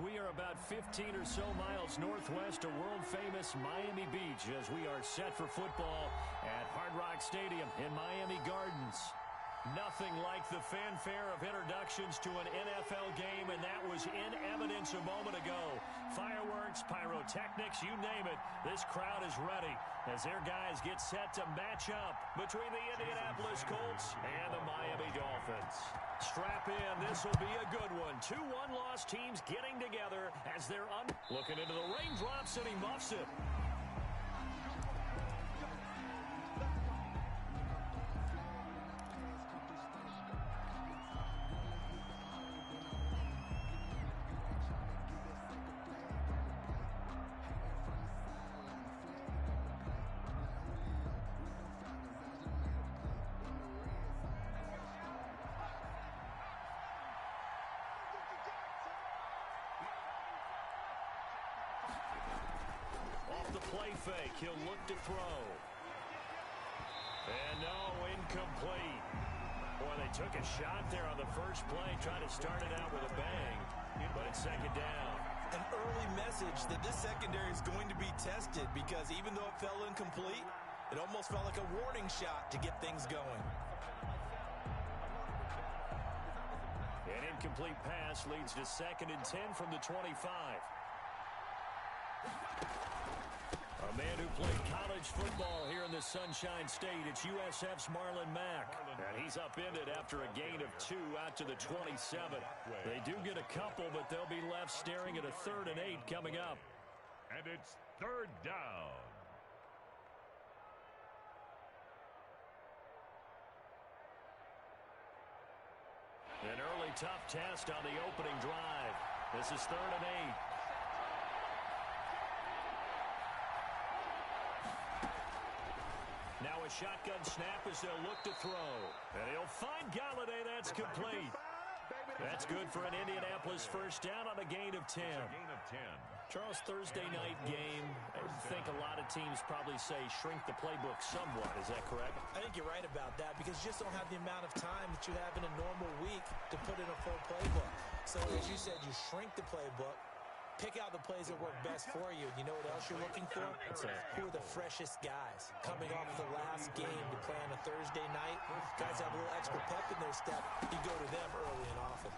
we are about 15 or so miles northwest of world-famous Miami Beach as we are set for football at Hard Rock Stadium in Miami Gardens. Nothing like the fanfare of introductions to an NFL game, and that was in evidence a moment ago. Fireworks, pyrotechnics, you name it. This crowd is ready as their guys get set to match up between the Indianapolis Colts and the Miami Dolphins. Strap in. This will be a good one. 2 one-loss teams getting together as they're looking into the raindrops, and he muffs it. Play fake. He'll look to throw. And no, incomplete. Boy, they took a shot there on the first play, trying to start it out with a bang, but it's second down. An early message that this secondary is going to be tested because even though it fell incomplete, it almost felt like a warning shot to get things going. An incomplete pass leads to 2nd and 10 from the 25. A man who played college football here in the Sunshine State. It's USF's Marlon Mack. And he's upended after a gain of 2 out to the 27. They do get a couple, but they'll be left staring at a 3rd and 8 coming up. And it's 3rd down. An early tough test on the opening drive. This is 3rd and 8. Now a shotgun snap as they'll look to throw. And he'll find Galladay. That's complete. That's good for an Indianapolis first down on a gain of 10. Charles, Thursday night game, I think a lot of teams probably say shrink the playbook somewhat. Is that correct? I think you're right about that because you just don't have the amount of time that you have in a normal week to put in a full playbook. So as you said, you shrink the playbook. Pick out the plays that work best for you. You know what else you're looking for? Who are the freshest guys coming off the last game to play on a Thursday night? Guys have a little extra pep in their step. You go to them early and often.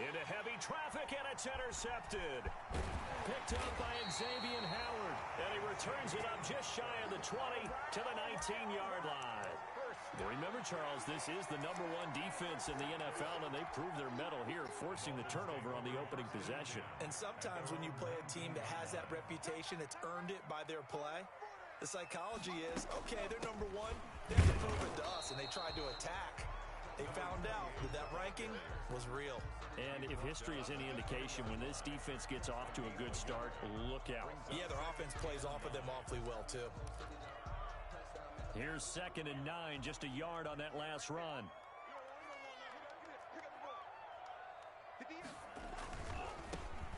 Into heavy traffic, and it's intercepted. Picked up by Xavier Howard, and he returns it up just shy of the 20 to the 19-yard line. Remember, Charles, this is the #1 defense in the NFL, and they proved their mettle here, forcing the turnover on the opening possession. And sometimes when you play a team that has that reputation, it's earned it by their play. The psychology is, okay, they're #1. They have to prove it to us, and they tried to attack. They found out that that ranking was real. And if history is any indication, when this defense gets off to a good start, look out. Yeah, their offense plays off of them awfully well, too. Here's 2nd and 9, just a yard on that last run.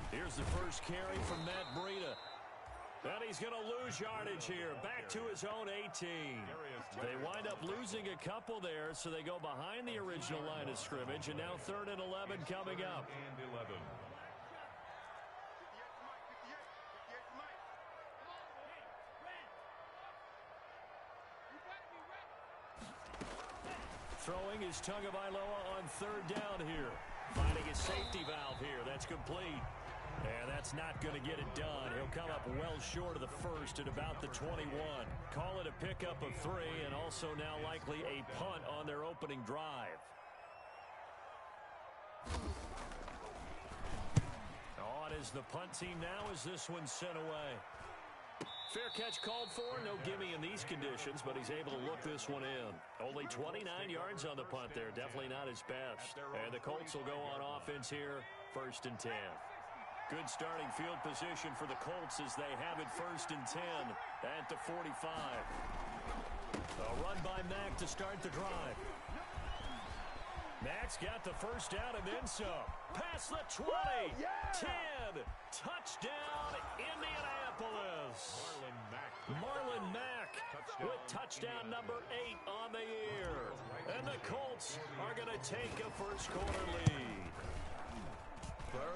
Here's the first carry from Matt Breida. And he's going to lose yardage here, back to his own 18. They wind up losing a couple there, so they go behind the original line of scrimmage, and now 3rd and 11 coming up. Throwing is Tagovailoa on 3rd down here. Finding his safety valve here. That's complete. And that's not going to get it done. He'll come up well short of the first at about the 21. Call it a pickup of 3, and also now likely a punt on their opening drive. On is the punt team now as this one's sent away. Fair catch called for. No gimme in these conditions, but he's able to look this one in. Only 29 yards on the punt there. Definitely not his best. And the Colts will go on offense here, 1st and 10. Good starting field position for the Colts as they have it 1st and 10 at the 45. A run by Mack to start the drive. Mack's got the first down and then some. Past the 20. 10. Touchdown, Indianapolis. Marlon Mack with touchdown number 8 on the year. And the Colts are going to take a first-quarter lead.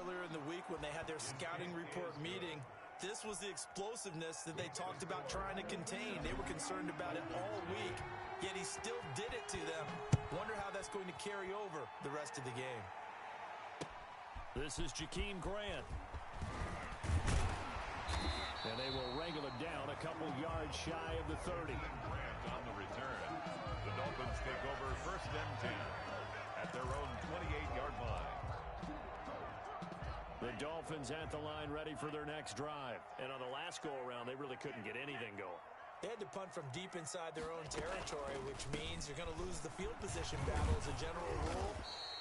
Earlier in the week when they had their scouting report meeting, this was the explosiveness that they talked about trying to contain. They were concerned about it all week, yet he still did it to them. Wonder how that's going to carry over the rest of the game. This is Jakeem Grant. And they will wrangle it down a couple yards shy of the 30. Grant on the return. The Dolphins take over first and 10 at their own 28-yard line. The Dolphins at the line ready for their next drive. And on the last go-around, they really couldn't get anything going. They had to punt from deep inside their own territory, which means you're going to lose the field position battle as a general rule.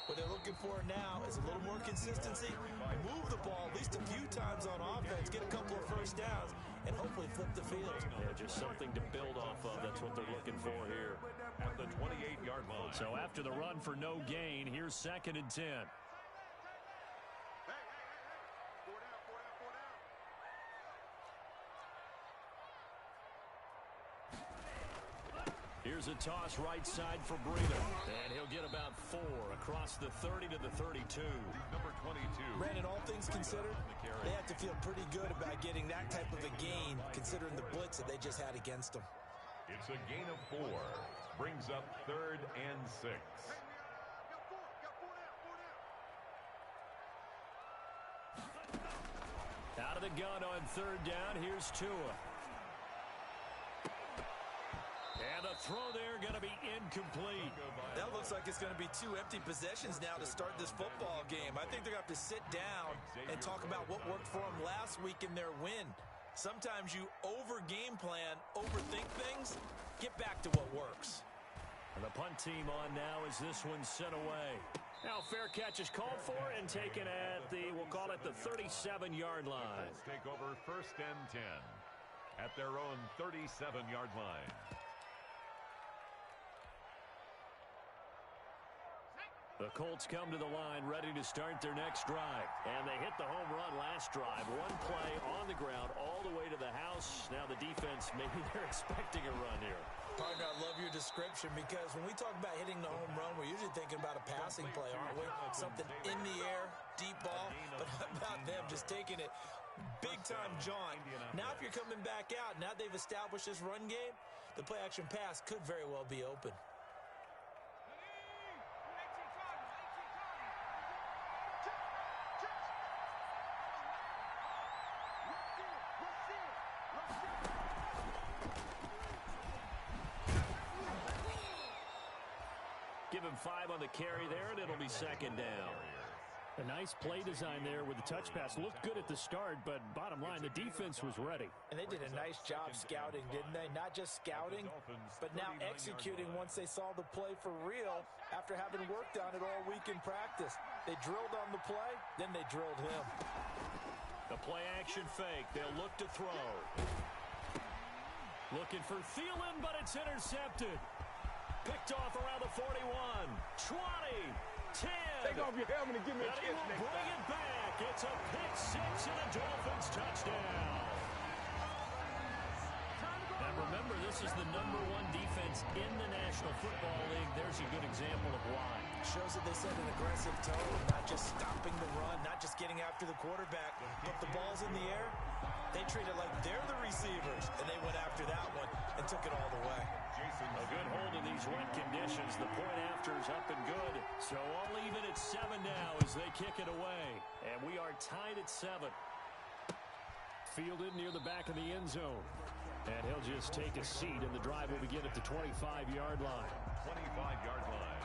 What they're looking for now is a little more consistency, move the ball at least a few times on offense, get a couple of first downs, and hopefully flip the field. Yeah, just something to build off of. That's what they're looking for here. At the 28-yard line. So after the run for no gain, here's 2nd and 10. Here's a toss right side for Breida. And he'll get about 4 across the 30 to the 32. Number 22. Brandon, all things considered, they have to feel pretty good about getting that type of a gain, considering the blitz that they just had against them. It's a gain of 4. Brings up 3rd and 6. Out of the gun on 3rd down. Here's Tua. And the throw there going to be incomplete. That looks like it's going to be 2 empty possessions now to start this football game. I think they're going to have to sit down and talk about what worked for them last week in their win. Sometimes you over-game plan, overthink things, get back to what works. And the punt team on now as this one's sent away. Now fair catch is called for and taken at the, we'll call it the 37-yard line. Take over first and 10 at their own 37-yard line. The Colts come to the line ready to start their next drive. And they hit the home run last drive. One play on the ground all the way to the house. Now the defense, maybe they're expecting a run here. Partner, I love your description because when we talk about hitting the home run, we're usually thinking about a passing play, aren't we? Something in the air, deep ball. But how about them just taking it big-time jaunt? Now if you're coming back out, now they've established this run game, the play-action pass could very well be open. Give him 5 on the carry there, and it'll be 2nd down. A nice play design there with the touch pass. Looked good at the start, but bottom line, the defense was ready. And they did a nice job scouting, didn't they? Not just scouting, but now executing once they saw the play for real after having worked on it all week in practice. They drilled on the play, then they drilled him. The play action fake. They'll look to throw. Looking for Thielen, but it's intercepted. Picked off around the 41, 20, 10. Take off your helmet and give me a kiss next time. Bring it back. It's a pick 6 and a Dolphins touchdown. And remember, this is the #1 defense in the National Football League. There's a good example of why. Shows that they set an aggressive tone, not just stopping the run, not just getting after the quarterback. But the ball's in the air, they treat it like they're the receivers, and they went after that one and took it all the way. A good hold in these wet conditions. The point after is up and good. So all even at 7 now as they kick it away. And we are tied at 7. Fielded near the back of the end zone. And he'll just take a seat, and the drive will begin at the 25-yard line. 25-yard line.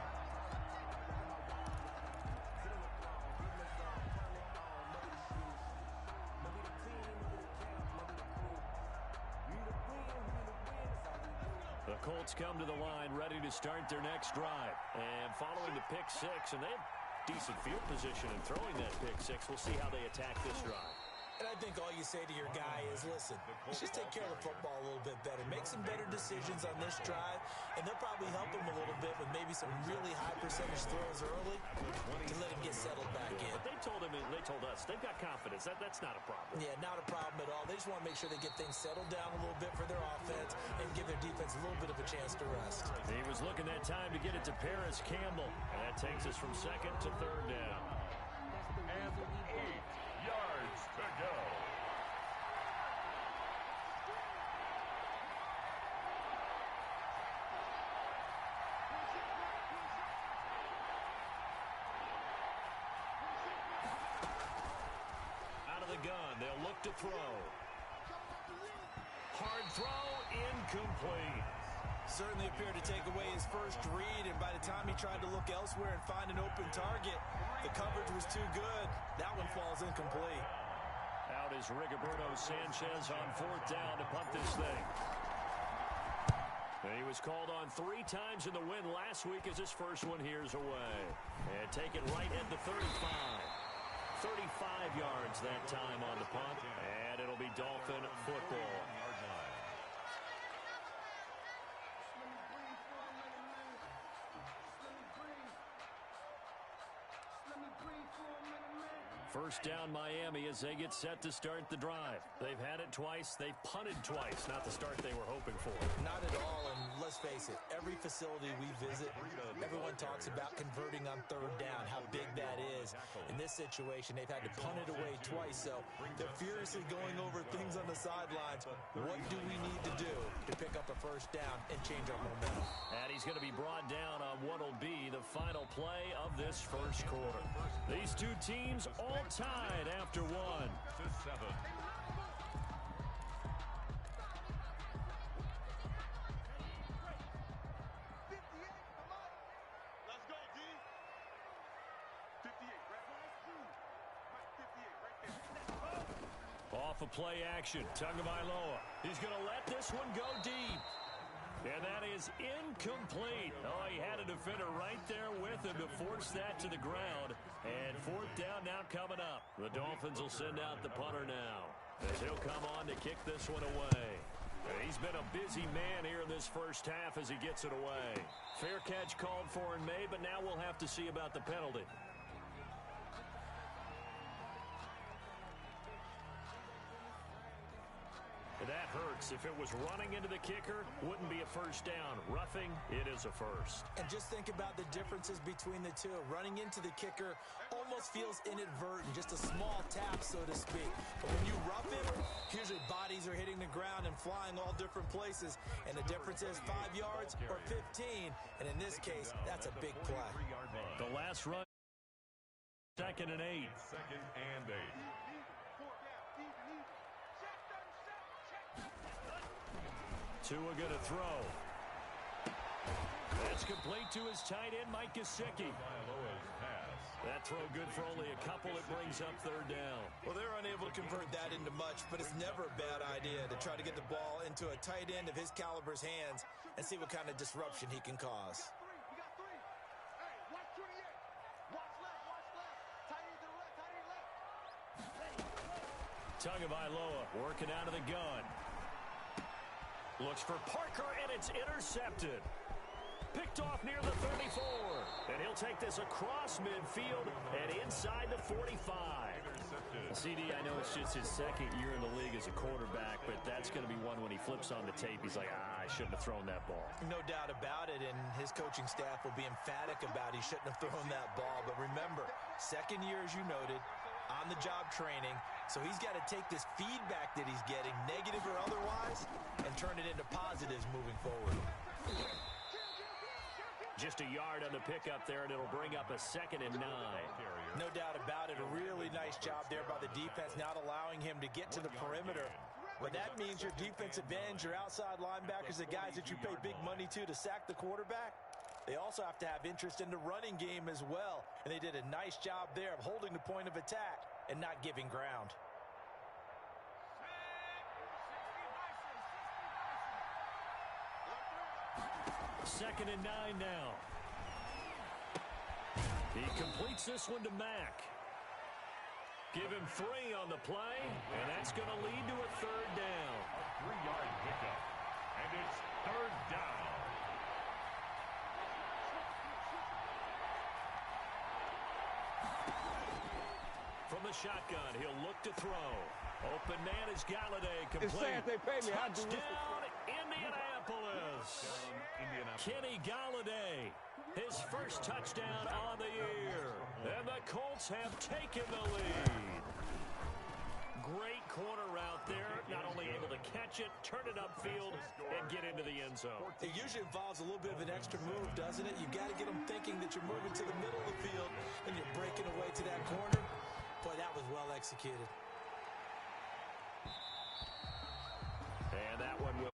The Colts come to the line ready to start their next drive. And following the pick 6, and they have decent field position in throwing that pick 6. We'll see how they attack this drive. And I think all you say to your guy is, listen, let's just take care of the football a little bit better. Make some better decisions on this drive, and they'll probably help him a little bit with maybe some really high percentage throws early to let him get settled back in. But they told us, they've got confidence. That's not a problem. Yeah, not a problem at all. They just want to make sure they get things settled down a little bit for their offense and give their defense a little bit of a chance to rest. He was looking that time to get it to Paris Campbell. And that takes us from second to third down. And 8 yards to go. Out of the gun, they'll look to throw. Hard throw, incomplete. Certainly appeared to take away his first read, and by the time he tried to look elsewhere and find an open target, the coverage was too good. That one falls incomplete. Out is Rigoberto Sanchez on fourth down to punt this thing. And he was called on 3 times in the win last week as his first one here's away. And take it right at the 35. 35 yards that time on the punt, and it'll be Dolphin football. First down Miami as they get set to start the drive. They've had it twice. They've punted twice. Not the start they were hoping for. Not at all, and let's face it, every facility we visit, everyone talks about converting on third down, how big that is. In this situation, they've had to punt it away twice, so they're furiously going over things on the sidelines. What do we need to do to pick up a first down and change our momentum? And he's going to be brought down on what'll be the final play of this first quarter. These two teams all tied after 1. 7. Off of play action, Tagovailoa. He's going to let this one go deep. And that is incomplete. Oh, he had a defender right there with him to force that to the ground. And fourth down now coming up. The Dolphins will send out the punter now, as he'll come on to kick this one away. And he's been a busy man here in this first half as he gets it away. Fair catch called for and made, but now we'll have to see about the penalty. That hurts. If it was running into the kicker, wouldn't be a first down. Roughing, it is a first. And just think about the differences between the two. Running into the kicker almost feels inadvertent, just a small tap, so to speak. But when you rough it, usually bodies are hitting the ground and flying all different places. And the difference is 5 yards or 15. And in this case, that's a big play. The last run, 2nd and 8. 2nd and 8. Tua going to throw. That's complete to his tight end, Mike Gesicki. That throw good for only a couple. It brings up third down. Well, they're unable to convert that into much, but it's never a bad idea to try to get the ball into a tight end of his caliber's hands and see what kind of disruption he can cause. Tagovailoa working out of the gun. Looks for Parker, and it's intercepted. Picked off near the 34. And he'll take this across midfield and inside the 45. CD, I know it's just his second year in the league as a quarterback, but that's going to be one when he flips on the tape. He's like, I shouldn't have thrown that ball. No doubt about it, and his coaching staff will be emphatic about he shouldn't have thrown that ball. But remember, second year, as you noted, on-the-job training. So he's got to take this feedback that he's getting, negative or otherwise, and turn it into positives moving forward. Just a yard on the pickup there, and it'll bring up a 2nd and 9. No doubt about it. A really nice job there by the defense, not allowing him to get to the perimeter. But that means your defensive ends, your outside linebackers, the guys that you pay big money to sack the quarterback, they also have to have interest in the running game as well. And they did a nice job there of holding the point of attack and not giving ground. Second and 9 now. He completes this one to Mack. Give him 3 on the play, and that's going to lead to a third down. A 3-yard pickup, and it's third down. From the shotgun, he'll look to throw. Open man is Galladay, complete. It's sad they pay me. Touchdown, Indianapolis. Kenny Galladay, his first touchdown on the year. And the Colts have taken the lead. Great corner route there. Not only able to catch it, turn it upfield, and get into the end zone. It usually involves a little bit of an extra move, doesn't it? You've got to get them thinking that you're moving to the middle of the field and you're breaking away to that corner. Boy, that was well executed. And that one will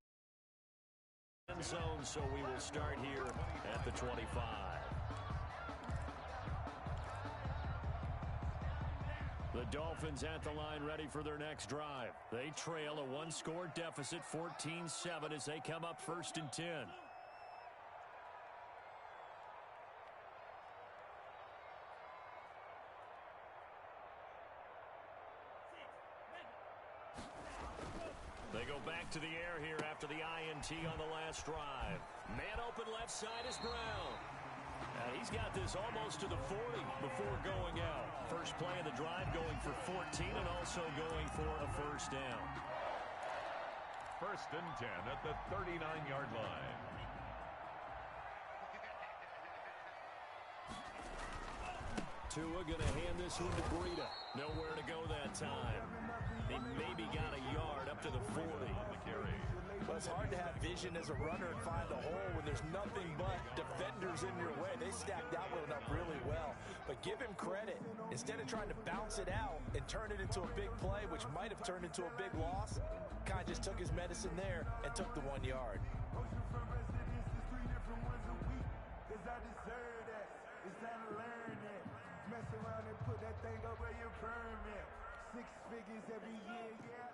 end zone, so we will start here at the 25. The Dolphins at the line ready for their next drive. They trail a 1-score deficit, 14-7, as they come up 1st and 10. They go back to the air here after the INT on the last drive. Man open left side is Brown. He's got this almost to the 40 before going out. First play of the drive going for 14 and also going for a first down. 1st and 10 at the 39-yard line. Tua going to hand this one to Breida. Nowhere to go that time. He maybe got a yard up to the 40. Well, it's hard to have vision as a runner and find a hole when there's nothing but defenders in your way. They stacked that one up really well. But give him credit. Instead of trying to bounce it out and turn it into a big play, which might have turned into a big loss, kind of just took his medicine there and took the 1 yard. Mess around and put that thing up where your permit. 6 figures every year, yeah.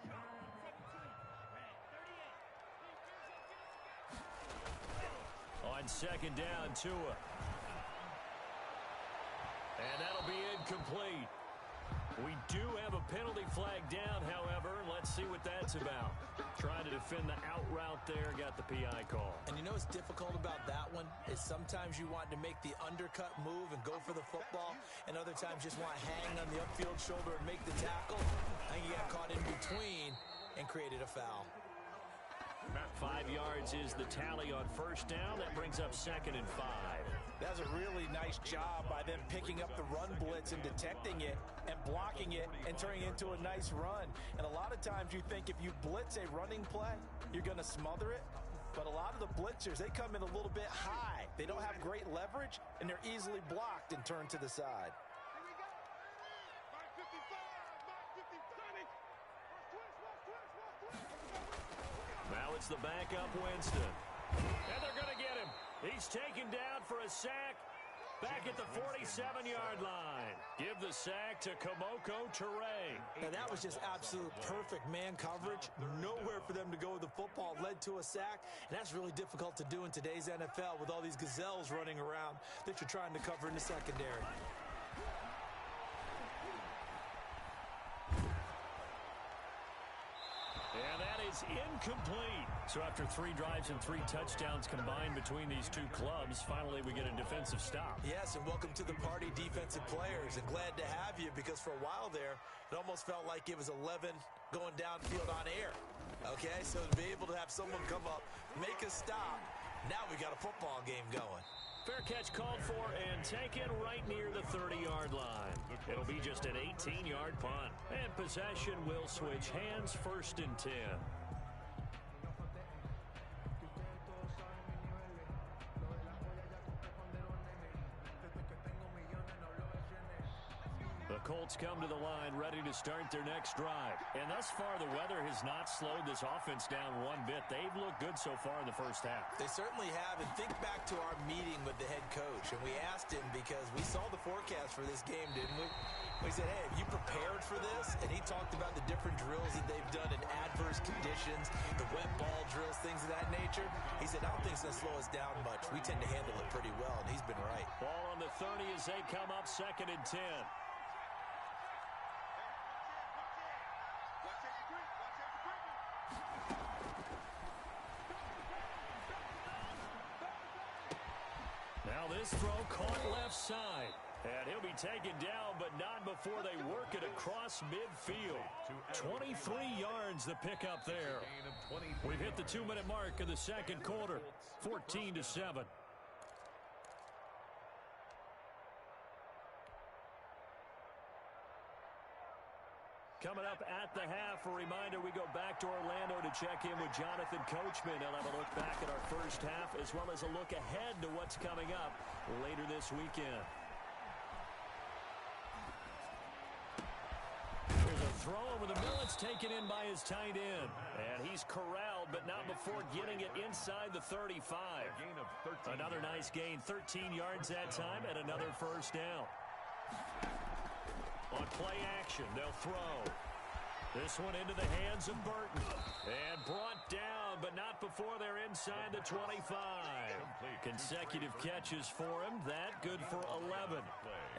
On 2nd down, Tua. And that'll be incomplete. We do have a penalty flag down, however. Let's see what that's about. Trying to defend the out route there, got the PI call. And you know what's difficult about that one is sometimes you want to make the undercut move and go for the football, and other times just want to hang on the upfield shoulder and make the tackle. I think he got caught in between and created a foul. 5 yards is the tally on 1st down. That brings up 2nd and 5. That was a really nice job by them picking up the run blitz and detecting it and blocking it and turning it into a nice run. And a lot of times you think if you blitz a running play, you're going to smother it. But a lot of the blitzers, they come in a little bit high. They don't have great leverage, and they're easily blocked and turned to the side. Now it's the backup Winston. And they're going to get him. He's taken down for a sack back at the 47-yard line. Give the sack to Kamoko Toure. And that was just absolute perfect man coverage. Nowhere for them to go with the football. Led to a sack. And that's really difficult to do in today's NFL with all these gazelles running around that you're trying to cover in the secondary. And that is incomplete. So after 3 drives and 3 touchdowns combined between these two clubs, finally we get a defensive stop. Yes, and welcome to the party, defensive players. And glad to have you, because for a while there, it almost felt like it was 11 going downfield on air. Okay, so to be able to have someone come up, make a stop, now we got a football game going. Fair catch called for and taken right near the 30-yard line. It'll be just an 18-yard punt. And possession will switch hands, 1st and 10. The Colts come to the line ready to start their next drive. And thus far, the weather has not slowed this offense down one bit. They've looked good so far in the first half. They certainly have. And think back to our meeting with the head coach. And we asked him, because we saw the forecast for this game, didn't we? We said, hey, have you prepared for this? And he talked about the different drills that they've done in adverse conditions, the wet ball drills, things of that nature. He said, I don't think it's going to slow us down much. We tend to handle it pretty well, and he's been right. Ball on the 30 as they come up 2nd and 10. Now this throw caught left side. And he'll be taken down, but not before they work it across midfield. 23 yards the pickup there. We've hit the 2-minute mark of the second quarter. 14-7. Coming up at the half, a reminder, we go back to Orlando to check in with Jonathan Coachman. He'll have a look back at our first half as well as a look ahead to what's coming up later this weekend. There's a throw over the middle. It's taken in by his tight end. And he's corralled, but not before getting it inside the 35. Another nice gain, 13 yards that time, and another first down. On play action, they'll throw. This one into the hands of Burton. And brought down, but not before they're inside the 25. Consecutive catches for him. That good for 11.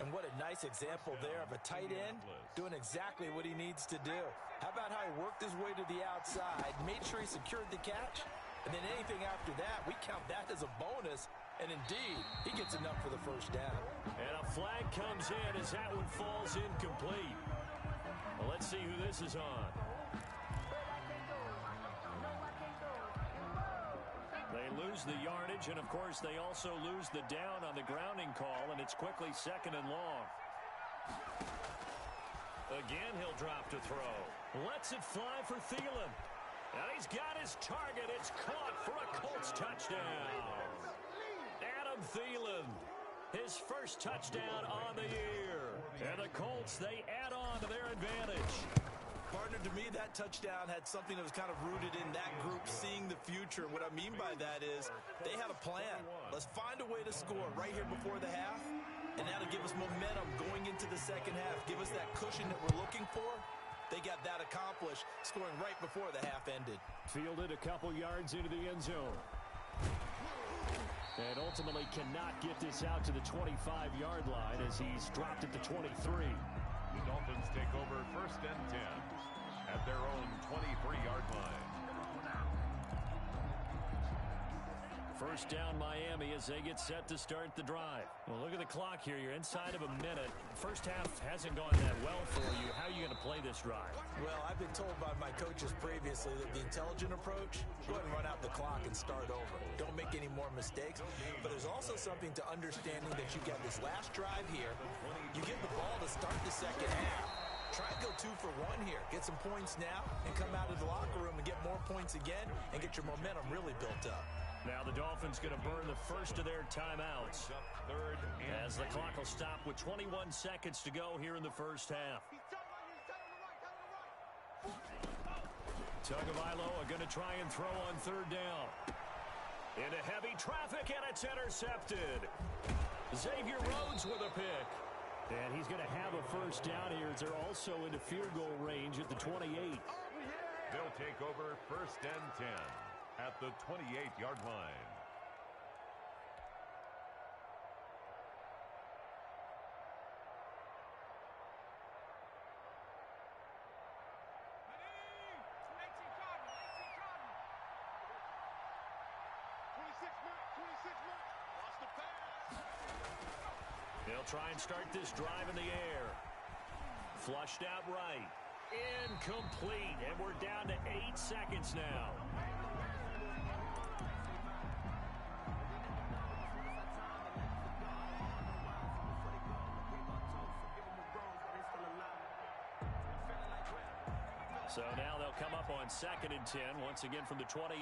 And what a nice example there of a tight end doing exactly what he needs to do. How about how he worked his way to the outside, made sure he secured the catch, and then anything after that, we count that as a bonus. And indeed, he gets enough for the first down. And a flag comes in as that one falls incomplete. Well, let's see who this is on. They lose the yardage, and of course, they also lose the down on the grounding call, and it's quickly 2nd and long. Again, he'll drop to throw. Lets it fly for Thielen. And he's got his target. It's caught for a Colts touchdown. Thielen, his first touchdown on the year. And the Colts, they add on to their advantage. Partner, to me, that touchdown had something that was kind of rooted in that group seeing the future. What I mean by that is they had a plan. Let's find a way to score right here before the half, and that'll give us momentum going into the second half. Give us that cushion that we're looking for. They got that accomplished, scoring right before the half ended. Fielded a couple yards into the end zone. And ultimately cannot get this out to the 25-yard line as he's dropped at the 23. The Dolphins take over 1st and 10 at their own 23-yard line. First down Miami as they get set to start the drive. Well, look at the clock here. You're inside of a minute. First half hasn't gone that well for you. How are you going to play this drive? Well, I've been told by my coaches previously that the intelligent approach, go ahead and run out the clock and start over. Don't make any more mistakes. But there's also something to understanding that you got this last drive here. You get the ball to start the second half. Try and go 2 for 1 here. Get some points now and come out of the locker room and get more points again and get your momentum really built up. Now the Dolphins going to burn the first of their timeouts as the clock will stop with 21 seconds to go here in the first half. Tagovailoa going to try and throw on 3rd down. Into heavy traffic, and it's intercepted. Xavier Rhodes with a pick. And he's going to have a first down here as they're also into field goal range at the 28. They'll take over 1st and 10 at the 28-yard line. They'll try and start this drive in the air. Flushed out right. Incomplete, and we're down to 8 seconds now. So now they'll come up on 2nd and 10, once again from the 28.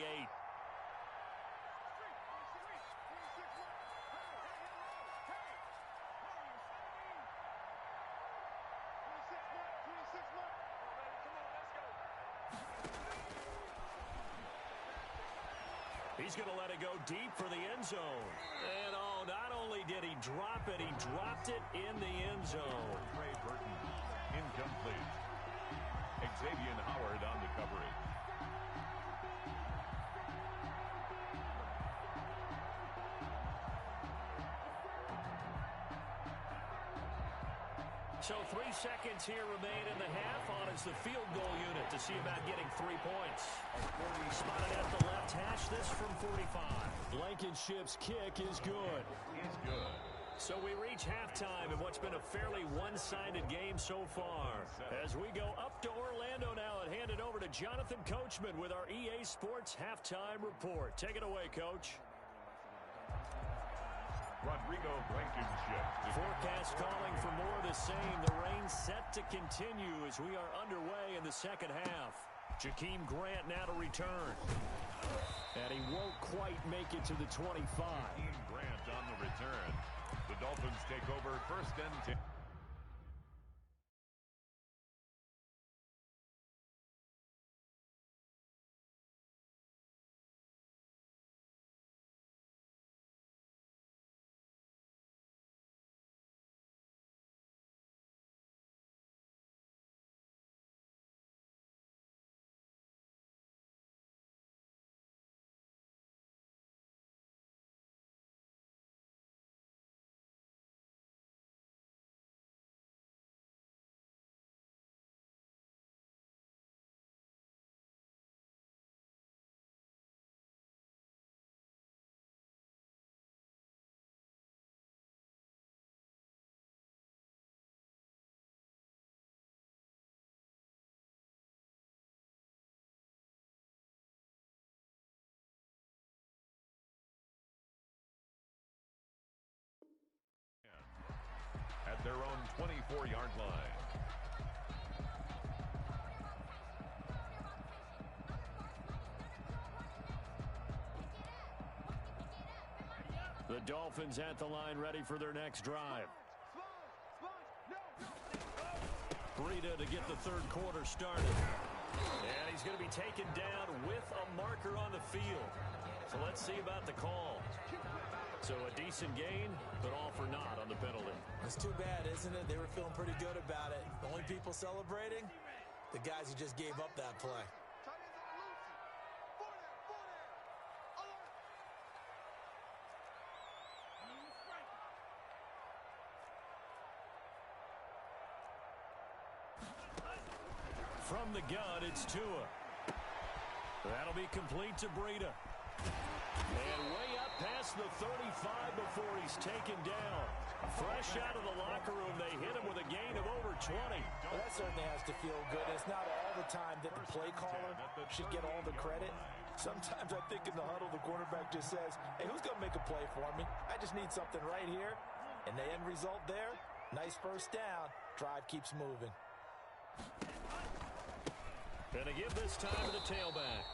He's going to let it go deep for the end zone. And oh, not only did he drop it, he dropped it in the end zone. Trey Burton, incomplete. Xavier Howard on the coverage. So 3 seconds here remain in the half on as the field goal unit to see about getting 3 points. Spotted at the left hash, this from 45. Blankenship's kick is good. He's good. So we reach halftime in what's been a fairly one-sided game so far. As we go up to Orlando now and hand it over to Jonathan Coachman with our EA Sports Halftime Report. Take it away, Coach. Rodrigo Blankenship. Forecast calling for more of the same. The rain set to continue as we are underway in the second half. Jakeem Grant now to return. And he won't quite make it to the 25. Jakeem Grant on the return. The Dolphins take over first and 10. At their own 24-yard line. The Dolphins at the line ready for their next drive. Breida to get the third quarter started. And he's going to be taken down with a marker on the field. So let's see about the call. So a decent gain, but all for naught on the penalty. It's too bad, isn't it? They were feeling pretty good about it. The only people celebrating, the guys who just gave up that play. From the gun, it's Tua. That'll be complete to Breida. And way up past the 35 before he's taken down. Fresh out of the locker room, they hit him with a gain of over 20. Well, that certainly has to feel good. It's not all the time that the play caller should get all the credit. Sometimes I think in the huddle, the quarterback just says, hey, who's going to make a play for me? I just need something right here. And the end result there, nice first down. Drive keeps moving. Gonna give this time to the tailback.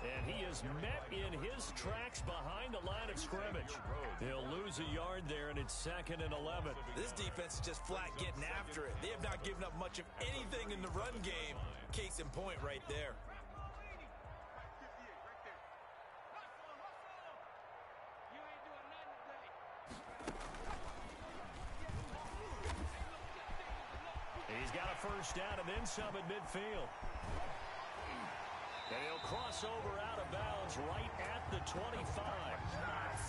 And he is met in his tracks behind the line of scrimmage. He'll lose a yard there, and it's 2nd and 11. This defense is just flat getting after it. They have not given up much of anything in the run game. Case in point right there. He's got a first down and then some at midfield. And he'll cross over out of bounds right at the 25.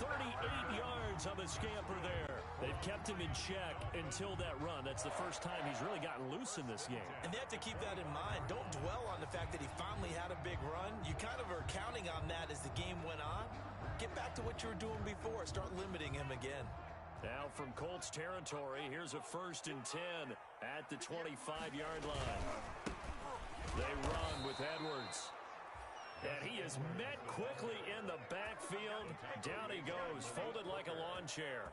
38 yards on the scamper there. They've kept him in check until that run. That's the first time he's really gotten loose in this game. And they have to keep that in mind. Don't dwell on the fact that he finally had a big run. You kind of are counting on that as the game went on. Get back to what you were doing before. Start limiting him again. Now from Colts territory, here's a 1st and 10 at the 25-yard line. They run with Edwards. And he is met quickly in the backfield. Down he goes, folded like a lawn chair.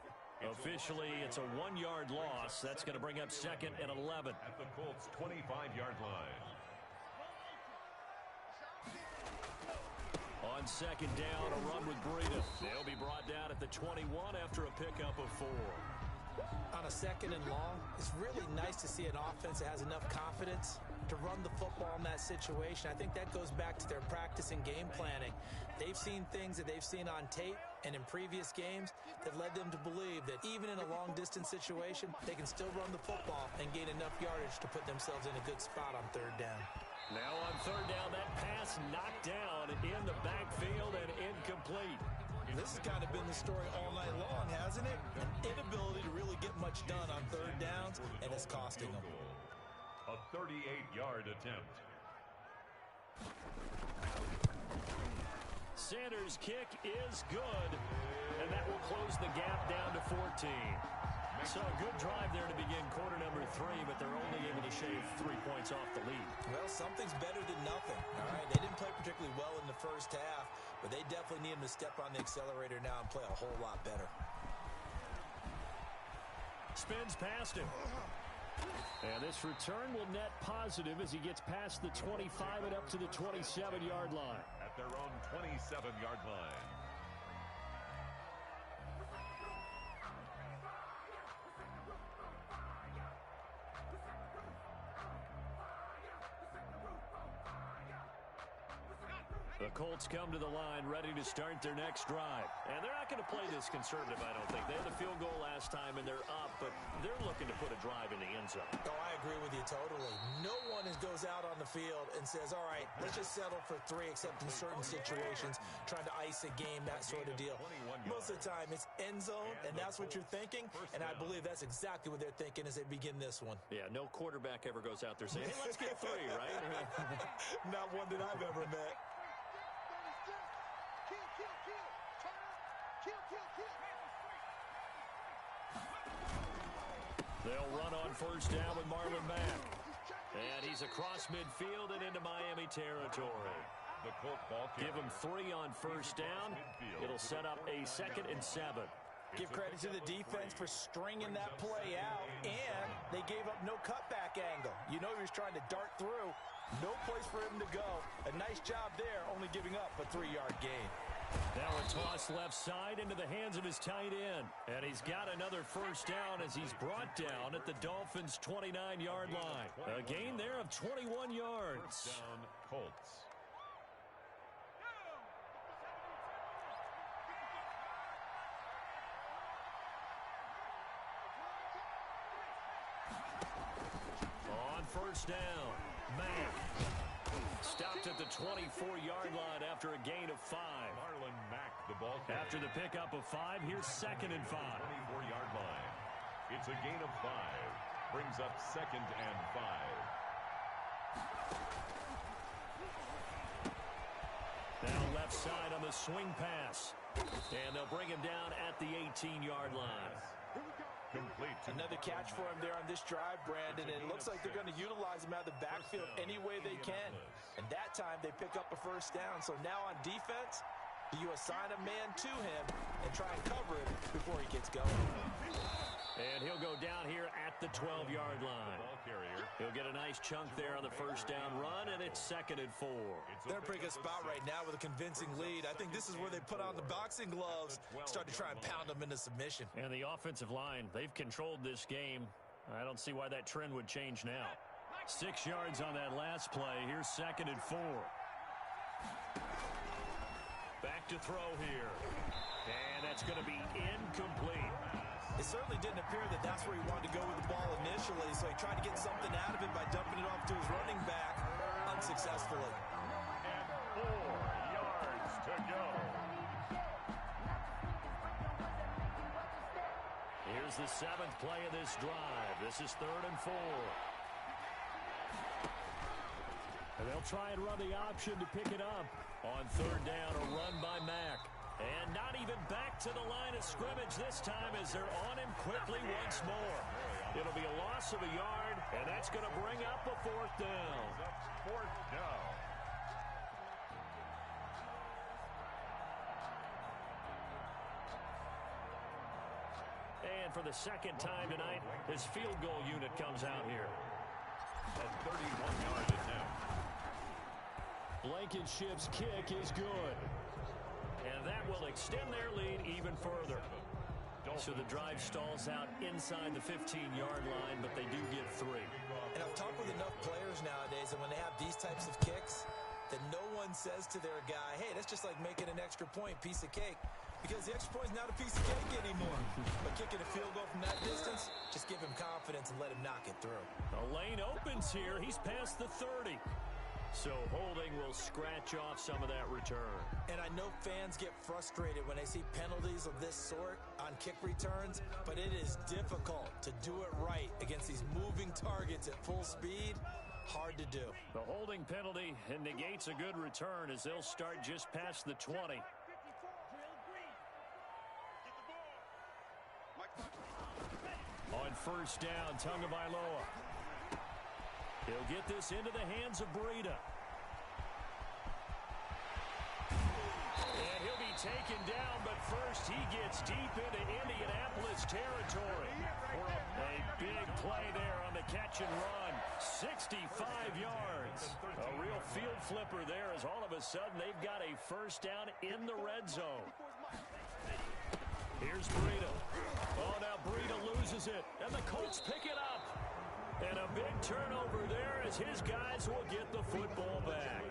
Officially, it's a 1-yard loss. That's going to bring up 2nd and 11. At the Colts' 25-yard line. On 2nd down, a run with Breida. They'll be brought down at the 21 after a pickup of 4. On a 2nd and long, it's really nice to see an offense that has enough confidence to run the football in that situation. I think that goes back to their practice and game planning. They've seen things that they've seen on tape and in previous games that led them to believe that even in a long-distance situation, they can still run the football and gain enough yardage to put themselves in a good spot on 3rd down. Now on 3rd down, that pass knocked down in the backfield and incomplete. This has kind of been the story all night long, hasn't it? An inability to really get much done on 3rd downs, and it's costing them. A 38-yard attempt. Sanders' kick is good, and that will close the gap down to 14. So a good drive there to begin quarter number 3, but they're only able to shave 3 points off the lead. Well, something's better than nothing. All right, they didn't play particularly well in the first half, but they definitely need him to step on the accelerator now and play a whole lot better. Spins past him. And this return will net positive as he gets past the 25 and up to the 27-yard line. At their own 27-yard line. The Colts come to the line ready to start their next drive. And they're not going to play this conservative, I don't think. They had the field goal last time, and they're up, but they're looking to put a drive in the end zone. Oh, I agree with you totally. No one goes out on the field and says, all right, let's just settle for 3, except in certain situations, trying to ice a game, that sort of deal. Most of the time, it's end zone, and that's what you're thinking, and I believe that's exactly what they're thinking as they begin this one. Yeah, no quarterback ever goes out there saying, hey, let's get 3, right? Not one that I've ever met. They'll run on first down with Marlon Mack. And he's across midfield and into Miami territory. The Colt ball carrier. Give him 3 on first down. It'll set up a 2nd and 7. Give credit to the defense for stringing that play out, and they gave up no cutback angle. You know he was trying to dart through. No place for him to go. A nice job there, only giving up a 3-yard gain. Now a toss left side into the hands of his tight end. And he's got another first down as he's brought down at the Dolphins' 29-yard line. A gain there of 21 yards. First down, Colts. On first down, Mack. Stopped at the 24-yard line after a gain of 5. Marlon Mack, the ball carrier. After the pickup of 5, here's 2nd and 5. 24-yard line. It's a gain of 5. Brings up 2nd and 5. Now left side on the swing pass. And they'll bring him down at the 18-yard line. Complete. Another catch for him there on this drive, Brandon. And it looks like they're going to utilize him out of the backfield any way they can. And that time they pick up a first down. So now on defense, do you assign a man to him and try and cover him before he gets going? And he'll go down here at the 12-yard line. Ball carrier. He'll get a nice chunk there on the first down run, and it's 2nd and 4. They're in a pretty good spot right now with a convincing lead. I think this is where they put on the boxing gloves, start to try and pound them into submission. And the offensive line, they've controlled this game. I don't see why that trend would change now. 6 yards on that last play. Here's 2nd and 4. Back to throw here. And that's going to be incomplete. It certainly didn't appear that that's where he wanted to go with the ball initially, so he tried to get something out of it by dumping it off to his running back unsuccessfully. And 4 yards to go. Here's the 7th play of this drive. This is 3rd and 4. And they'll try and run the option to pick it up. On 3rd down, a run by Mack. And not even back to the line of scrimmage this time as they're on him quickly once more. It'll be a loss of a yard, and that's going to bring up a 4th down. 4th down. And for the 2nd time tonight, his field goal unit comes out here. A 31-yard attempt. Blankenship's kick is good. And that will extend their lead even further. So the drive stalls out inside the 15-yard line, but they do get 3. And I've talked with enough players nowadays, and when they have these types of kicks, that no one says to their guy, hey, that's just like making an extra point, piece of cake. Because the extra point is not a piece of cake anymore. But kicking a field goal from that distance, just give him confidence and let him knock it through. The lane opens here. He's past the 30. So holding will scratch off some of that return. And I know fans get frustrated when they see penalties of this sort on kick returns, but it is difficult to do it right against these moving targets at full speed. Hard to do. The holding penalty negates a good return as they'll start just past the 20. On first down, Tagovailoa. He'll get this into the hands of Breida. And he'll be taken down, but first he gets deep into Indianapolis territory. A big play there on the catch and run. 65 yards. A real field flipper there as all of a sudden they've got a first down in the red zone. Here's Breida. Oh, now Breida loses it, and the Colts pick it up. And a big turnover there as his guys will get the football back.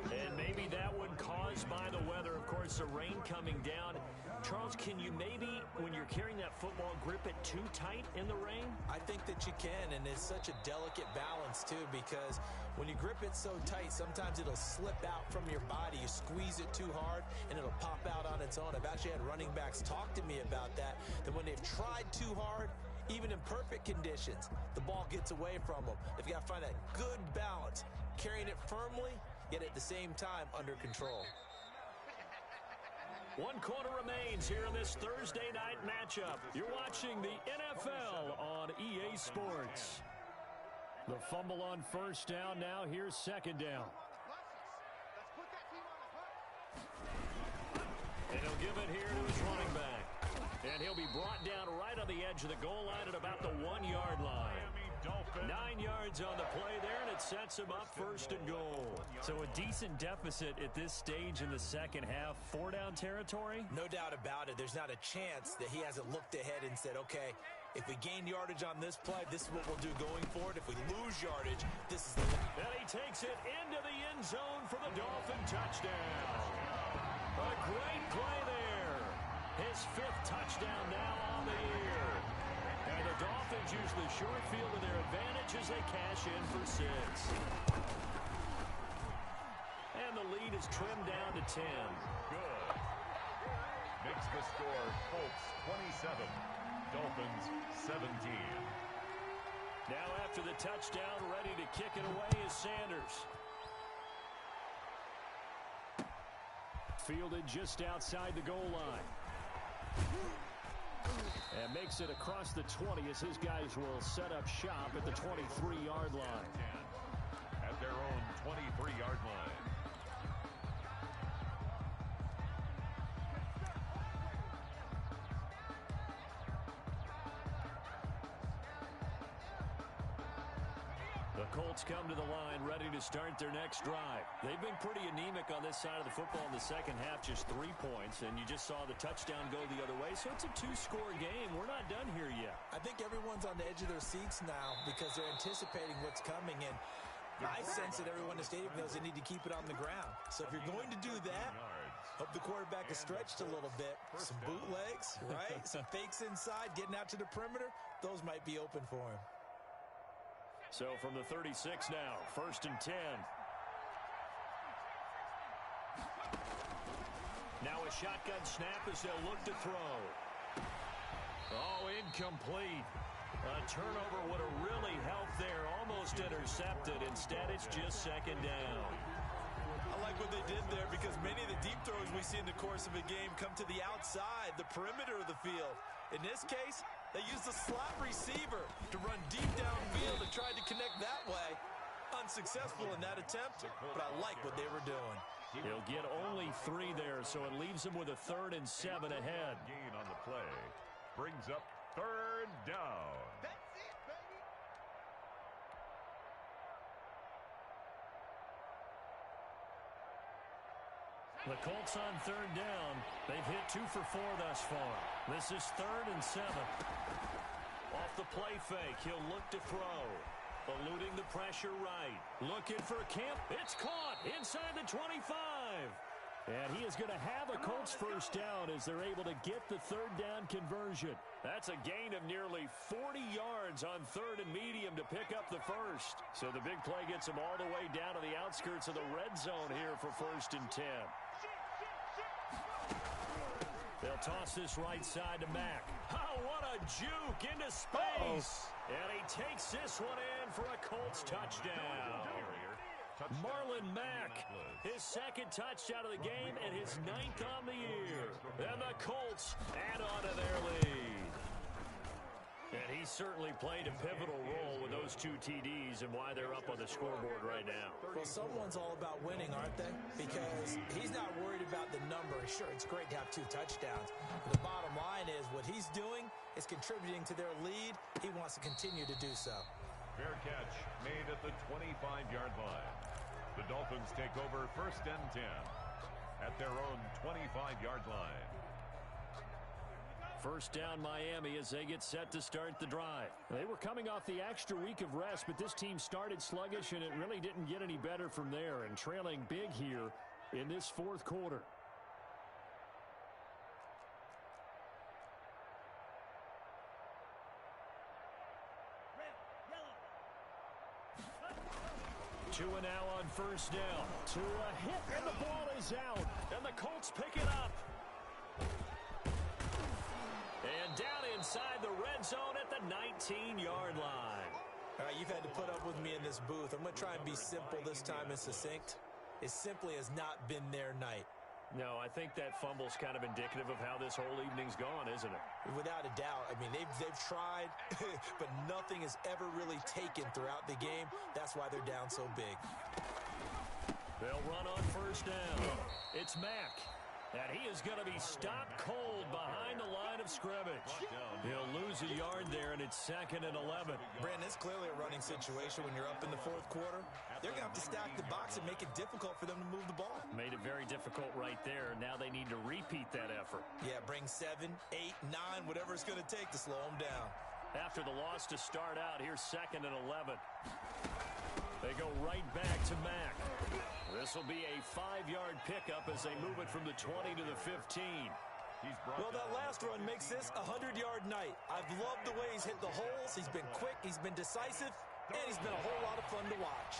And maybe that one caused by the weather. Of course, the rain coming down. Charles, can you maybe, when you're carrying that football, grip it too tight in the rain? I think that you can, and it's such a delicate balance, too, because when you grip it so tight, sometimes it'll slip out from your body. You squeeze it too hard, and it'll pop out on its own. I've actually had running backs talk to me about that when they've tried too hard, even in perfect conditions, the ball gets away from them. They've got to find that good balance, carrying it firmly, yet at the same time under control. 1 quarter remains here in this Thursday night matchup. You're watching the NFL on EA Sports. The fumble on first down. Now here's second down. And he'll give it here to his running back. And he'll be brought down right on the edge of the goal line at about the 1-yard line. 9 yards on the play there, and it sets him up first and goal. So a decent deficit at this stage in the second half. 4-down territory? No doubt about it. There's not a chance that he hasn't looked ahead and said, okay, if we gain yardage on this play, this is what we'll do going forward. If we lose yardage, this is the... And he takes it into the end zone for the Dolphin touchdown. A great play there. His 5th touchdown now on the year. And the Dolphins use the short field to their advantage as they cash in for 6. And the lead is trimmed down to 10. Good. Makes the score Colts 27, Dolphins 17. Now after the touchdown, ready to kick it away is Sanders. Fielded just outside the goal line. And makes it across the 20 as his guys will set up shop at the 23-yard line. At their own 23-yard line. The Colts come to the line ready to start their next drive. They've been pretty anemic on this side of the football in the second half, just 3 points, and you just saw the touchdown go the other way. So it's a 2-score game. We're not done here yet. I think everyone's on the edge of their seats now because they're anticipating what's coming, and I sense that everyone in the stadium knows they need to keep it on the ground. So if you're going to do that, hope the quarterback is stretched a little bit. Some bootlegs, right? Some fakes inside, getting out to the perimeter. Those might be open for him. So from the 36 now, 1st and 10. Now a shotgun snap as they'll look to throw. Oh, incomplete. A turnover would have really helped there. Almost intercepted. Instead, it's just second down. I like what they did there because many of the deep throws we see in the course of a game come to the outside, the perimeter of the field. In this case, they used the slot receiver to run deep downfield and tried to connect that way. Unsuccessful in that attempt, but I like what they were doing. He'll get only 3 there, so it leaves him with a 3rd and 7 ahead. Gain on the play. Brings up 3rd down. The Colts on 3rd down. They've hit 2 for 4 thus far. This is 3rd and 7. Off the play fake, he'll look to throw. Eluding the pressure right. Looking for Kemp. It's caught inside the 25. And he is going to have a Colts first down as they're able to get the third down conversion. That's a gain of nearly 40 yards on third and medium to pick up the first. So the big play gets them all the way down to the outskirts of the red zone here for 1st and 10. They'll toss this right side to Mack. Oh, what a juke into space. And he takes this one in for a Colts touchdown. Marlon Mack, his second touchdown of the game and his 9th on the year. And the Colts add on to their lead. And he certainly played a pivotal role with those 2 TDs and why they're up on the scoreboard right now. Well, someone's all about winning, aren't they? Because he's not worried about the number. Sure, it's great to have 2 touchdowns. But the bottom line is what he's doing is contributing to their lead. He wants to continue to do so. Fair catch made at the 25-yard line. The Dolphins take over 1st and 10 at their own 25-yard line. First down Miami as they get set to start the drive. They were coming off the extra week of rest, but this team started sluggish, and it really didn't get any better from there, and trailing big here in this 4th quarter. Tua now on first down. Tua hit, and the ball is out. And the Colts pick it up. And down inside the red zone at the 19-yard line. All right, you've had to put up with me in this booth. I'm going to try and be simple this time and succinct. It simply has not been their night. No, I think that fumble's kind of indicative of how this whole evening's gone, isn't it? Without a doubt. I mean, they've tried, but nothing is ever really taken throughout the game. That's why they're down so big. They'll run on first down. It's Mack. And he is going to be stopped cold behind the line of scrimmage. He'll lose a yard there, and it's 2nd and 11. Brandon, it's clearly a running situation when you're up in the 4th quarter. They're going to have to stack the box and make it difficult for them to move the ball. Made it very difficult right there. Now they need to repeat that effort. Yeah, bring 7, 8, 9, whatever it's going to take to slow them down. After the loss to start out, here's 2nd and 11. They go right back to Mack. This will be a 5-yard pickup as they move it from the 20 to the 15. Well, that last run makes this a 100-yard night. I've loved the way he's hit the holes. He's been quick, he's been decisive, and he's been a whole lot of fun to watch.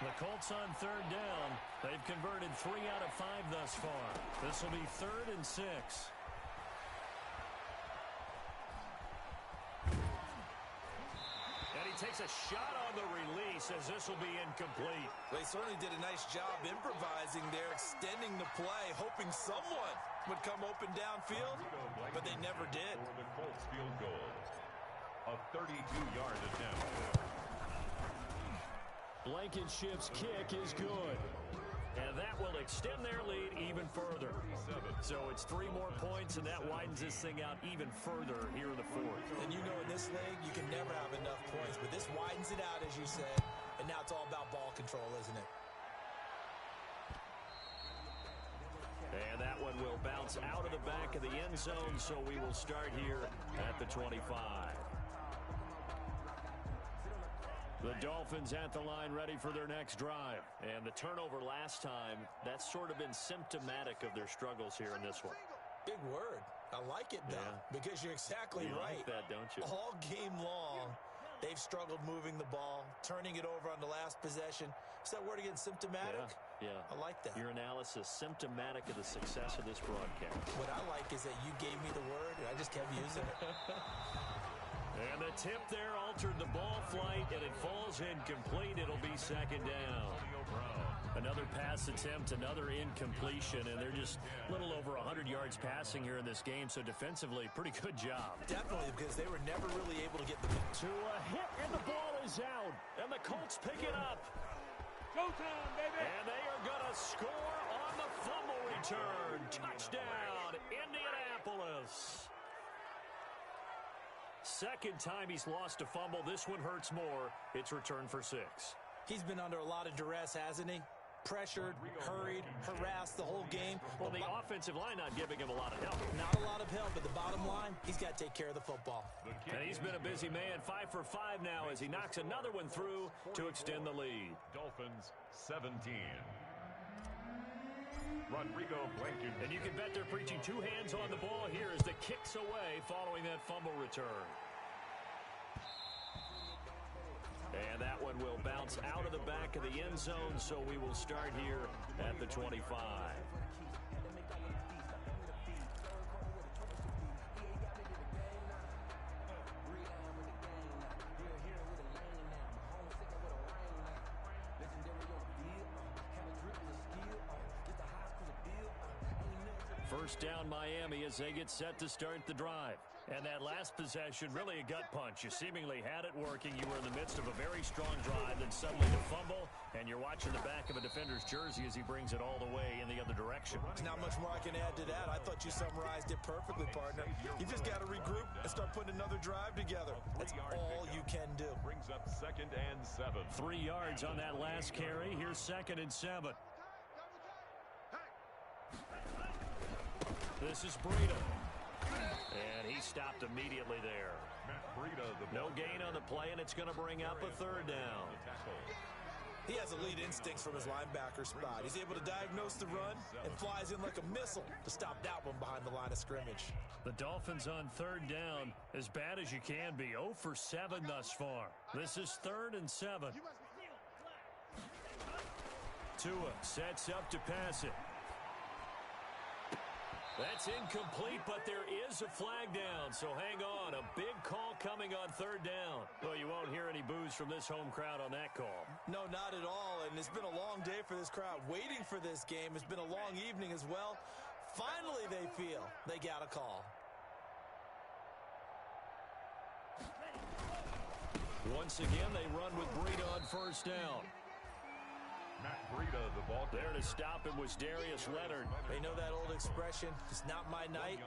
The Colts on third down. They've converted 3 out of 5 thus far. This will be 3rd and 6. And he takes a shot on the release as this will be incomplete. They certainly did a nice job improvising there, extending the play, hoping someone would come open downfield, but they never did. For the Colts field goal, a 32-yard attempt. Blankenship's kick is good. And that will extend their lead even further. So it's 3 more points, and that widens this thing out even further here in the 4th. And you know in this league, you can never have enough points, but this widens it out, as you said, and now it's all about ball control, isn't it? And that one will bounce out of the back of the end zone, so we will start here at the 25. The Dolphins at the line ready for their next drive. And the turnover last time, that's sort of been symptomatic of their struggles here in this one. Big word. I like it, though, because you're exactly right. You like that, don't you? All game long, they've struggled moving the ball, turning it over on the last possession. Is that word again, symptomatic? Yeah. I like that. Your analysis, symptomatic of the success of this broadcast. What I like is that you gave me the word, and I just kept using it. And the tip there altered the ball flight, and it falls incomplete. It'll be 2nd down. Another pass attempt, another incompletion, and they're just a little over 100 yards passing here in this game, so defensively, pretty good job. Definitely, because they were never really able to get the... To a hit, and the ball is out, and the Colts pick it up. Showtime, baby! And they are going to score on the fumble return. Touchdown, Indianapolis. Second time he's lost a fumble. This one hurts more. It's returned for 6. He's been under a lot of duress, hasn't he? Pressured, hurried, harassed the whole game. Well, the offensive line not giving him a lot of help. Not a lot of help, but the bottom line, he's got to take care of the football. And he's been a busy man, 5 for 5 now as he knocks another one through to extend the lead. Dolphins 17. And you can bet they're preaching two hands on the ball here as the kick's away following that fumble return. And that one will bounce out of the back of the end zone, so we will start here at the 25. First down Miami as they get set to start the drive. And that last possession, really a gut punch. You seemingly had it working. You were in the midst of a very strong drive, then suddenly the fumble, and you're watching the back of a defender's jersey as he brings it all the way in the other direction. There's not much more I can add to that. I thought you summarized it perfectly, partner. You just got to regroup and start putting another drive together. That's all you can do. Brings up 2nd and 7. 3 yards on that last carry. Here's 2nd and 7. This is Breida. And he stopped immediately there. No gain on the play, and it's going to bring up a 3rd down. He has elite instincts from his linebacker spot. He's able to diagnose the run and flies in like a missile to stop that one behind the line of scrimmage. The Dolphins on 3rd down, as bad as you can be. 0 for 7 thus far. This is 3rd and 7. Tua sets up to pass it. That's incomplete, but there is a flag down, so hang on. A big call coming on 3rd down. Well, you won't hear any boos from this home crowd on that call. No, not at all, and it's been a long day for this crowd waiting for this game. It's been a long evening as well. Finally, they feel they got a call. Once again, they run with Breida on 1st down. The ball there to stop him was Darius Leonard. They know that old expression, it's not my night.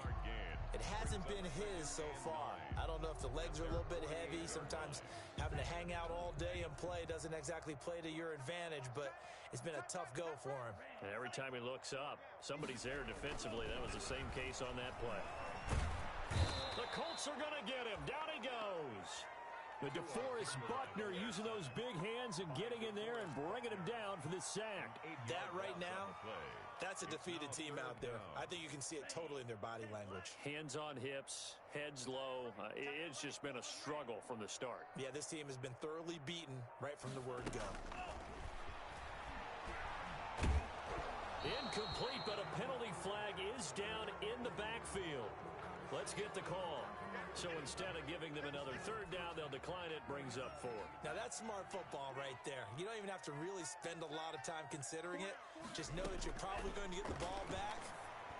It hasn't been his so far. I don't know if the legs are a little bit heavy. Sometimes having to hang out all day and play doesn't exactly play to your advantage, but it's been a tough go for him. And every time he looks up, somebody's there defensively. That was the same case on that play. The Colts are going to get him. Down he goes. The DeForest Buckner using those big hands and getting in there and bringing him down for this sack. That right now, that's a defeated team out there. I think you can see it totally in their body language. Hands on hips, heads low. It's just been a struggle from the start. Yeah, this team has been thoroughly beaten right from the word go. Incomplete, but a penalty flag is down in the backfield. Let's get the call. So instead of giving them another 3rd down, they'll decline it, brings up 4. Now that's smart football right there. You don't even have to really spend a lot of time considering it. Just know that you're probably going to get the ball back.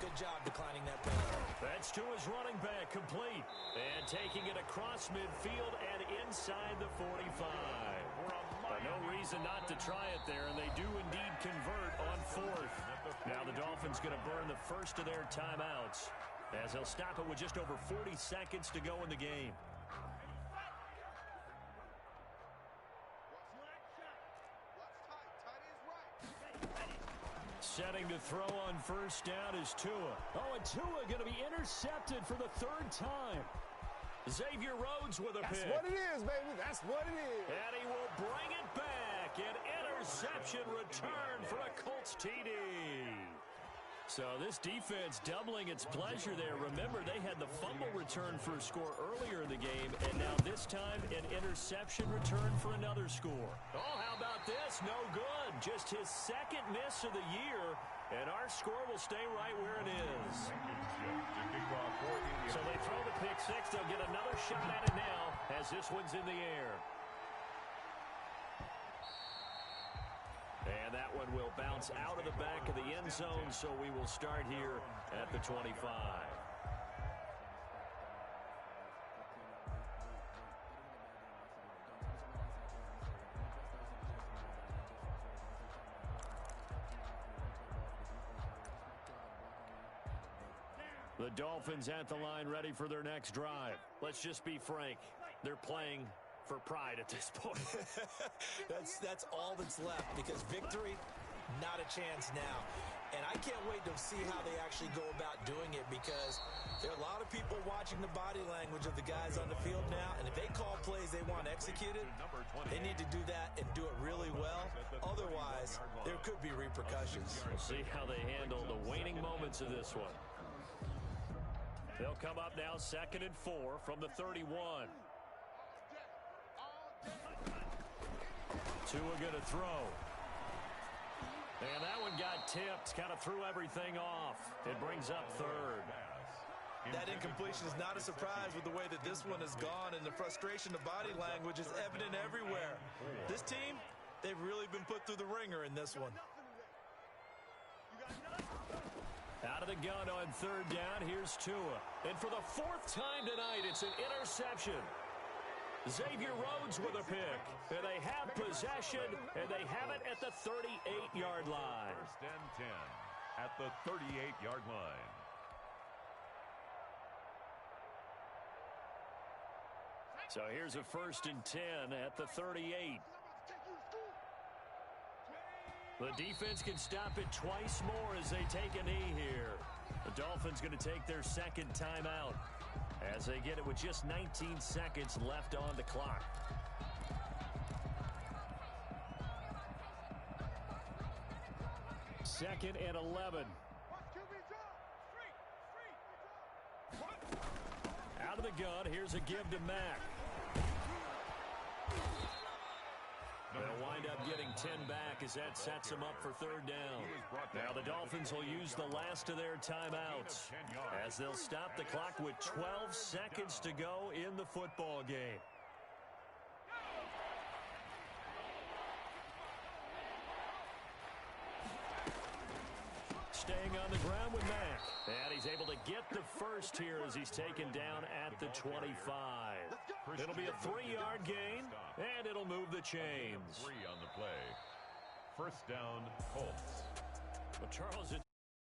Good job declining that penalty. That's to his running back, complete. And taking it across midfield and inside the 45. No reason not to try it there, and they do indeed convert on 4th. Now the Dolphins going to burn the first of their timeouts, as they'll stop it with just over 40 seconds to go in the game. Setting to throw on 1st down is Tua. Oh, and Tua going to be intercepted for the 3rd time. Xavier Rhodes with a pick. That's what it is, baby. That's what it is. And he will bring it back. An interception return for a Colts TD. So this defense doubling its pleasure there. Remember, they had the fumble return for a score earlier in the game, and now this time an interception return for another score. Oh, how about this? No good. Just his 2nd miss of the year, and our score will stay right where it is. So they throw the pick 6. They'll get another shot at it now as this one's in the air. And that one will bounce out of the back of the end zone, so we will start here at the 25. The Dolphins at the line, ready for their next drive. Let's just be frank. They're playing for pride at this point. That's all that's left, because victory, not a chance now. And I can't wait to see how they actually go about doing it, because there are a lot of people watching the body language of the guys on the field now, and if they call plays they want executed, they need to do that and do it really well. Otherwise, guys, there could be repercussions. We'll see how they handle the waning moments of this one. They'll come up now 2nd and 4 from the 31. Tua going to throw. And that one got tipped, kind of threw everything off. It brings up 3rd. That incompletion is not a surprise with the way that this one has gone, and the frustration, the body language is evident everywhere. This team, they've really been put through the ringer in this one. Out of the gun on 3rd down, here's Tua. And for the 4th time tonight, it's an interception. Xavier Rhodes with a pick. And they have possession, and they have it at the 38-yard line. 1st and 10 at the 38-yard line. So here's a 1st and 10 at the 38. The defense can stop it twice more as they take a knee here. The Dolphins going to take their 2nd timeout as they get it with just 19 seconds left on the clock. Second and 11. Out of the gun, here's a give to Mack. They'll wind up getting 10 back as that sets them up for 3rd down. Now the Dolphins will use the last of their timeouts as they'll stop the clock with 12 seconds to go in the football game. Staying on the ground with Mack. And he's able to get the first here as he's taken down at the 25. It'll be a 3-yard gain, and it'll move the chains. 3 on the play. 1st down, Colts. Well, Charles,